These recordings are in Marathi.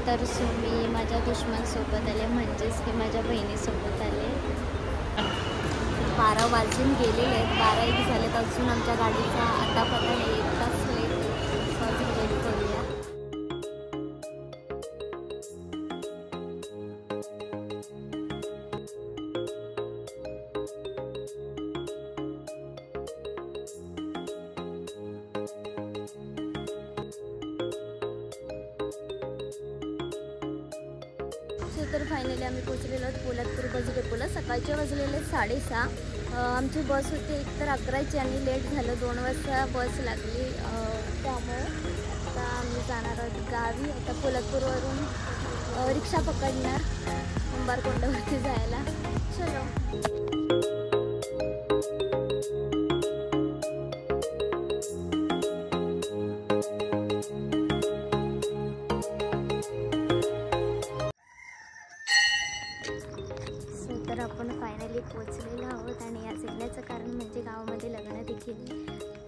तर मी माझ्या दुश्मनसोबत आले, म्हणजेच की माझ्या बहिणीसोबत आले. 12 वाजून गेलेले आहेत, 12 झालेत, अजून आमच्या गाडीचा आता पता नाही, 1 तास लेट. अजून रेडी करूया. तर फायनली आम्ही पोचलेलो आहोत पोलादपूर बस डेपोला. सकाळचे वाजलेले 6:30. आमची बस होती एकतर 11ची आणि लेट झालं, 2 वाजता बस लागली. त्यामुळे आता आम्ही जाणार आहोत गावी. आता पोलादपूरवरून रिक्षा पकडणार कुंभारकोंडावरती जायला. चलो. तर आपण फायनली पोचलेलो आहोत आणि या सगळ्याचं कारण म्हणजे गावामध्ये लग्न देखील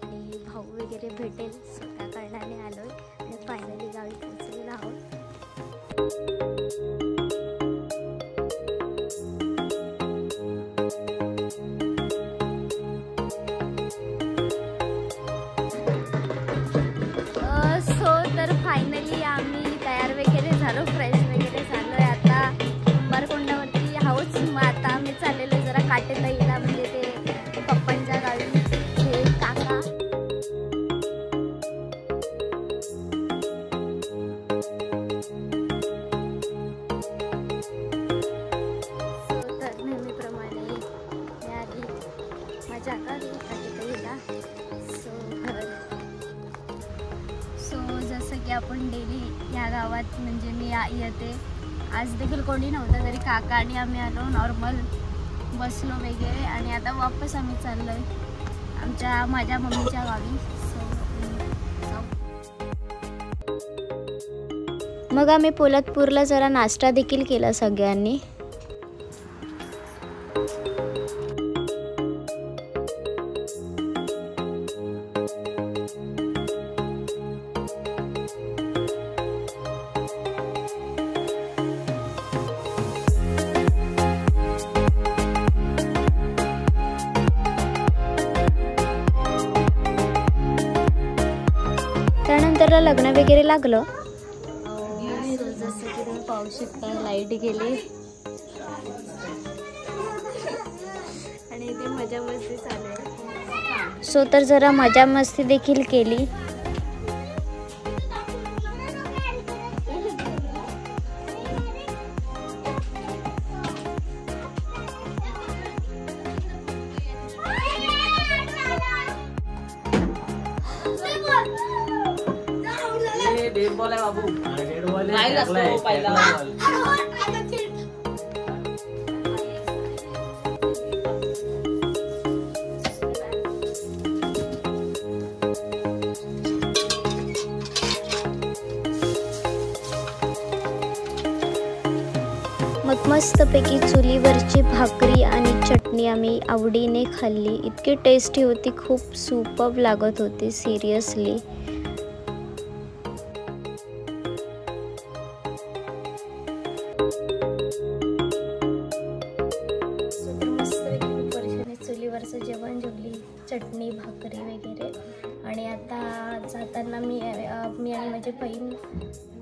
आणि भाऊ वगैरे भेटेल स्वतः कारणाने आलो आहे आणि फायनली गावी पोचलेलो आहोत. तर फायनली आम्ही तयार वगैरे झालो, फ्रेश वगैरे झालो आहे. आता कुंभारकोंडावरती हाऊस. मग आता आम्ही चाललेलो जरा काटेताईला, म्हणजे ते पप्पांच्या गावी हे काका. तर नेहमीप्रमाणे मी आली माझ्या गावी काटेताईला. सो जसं की आपण डेली या गावात म्हणजे मी येते, आज देखील कोणी नव्हतं तरी काका आणि आम्ही आलो, नॉर्मल बसलो वगैरे आणि आता वापस आम्ही चाललो आहे माझ्या मम्मीच्या गावी. मग आम्ही पोलादपूरला जरा नाश्ता देखील केला सगळ्यांनी. त्यानंतर लग्न वगैरे लागलं. जसं की तुम्ही पाहू शकता लाईट गेली आणि ते मजा मस्ती चालू आहे. सो तर जरा मजा मस्ती देखील केली. डेड बॉल आहे बाबू, डेड बॉल आहे पहिला. मग मस्तपैकी चुलीवरची भाकरी आणि चटणी आम्ही आवडीने खाल्ली. इतकी टेस्टी होती, खूप सुपर्ब लागत होती सिरियसली. चुलीवरचं जेवण जेवली, चटणी भाकरी वगैरे. आणि आता जाताना मी आणि माझी बहीण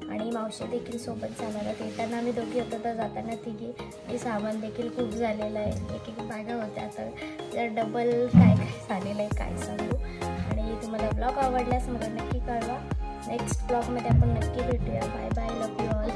आणि मावशी देखील सोबत जाणार आहेत. येताना आम्ही दोघी होतो तर जाताना तिघी. आणि सामान देखील खूप झालेलं आहे, एक बागा होत्या. आता जर डबल काय झालेलं आहे काय सांगू. आणि तुम्हाला ब्लॉग आवडल्यास मला नक्की कळवा. नेक्स्ट ब्लॉगमध्ये आपण नक्की भेटूया. Bye bye, love you all.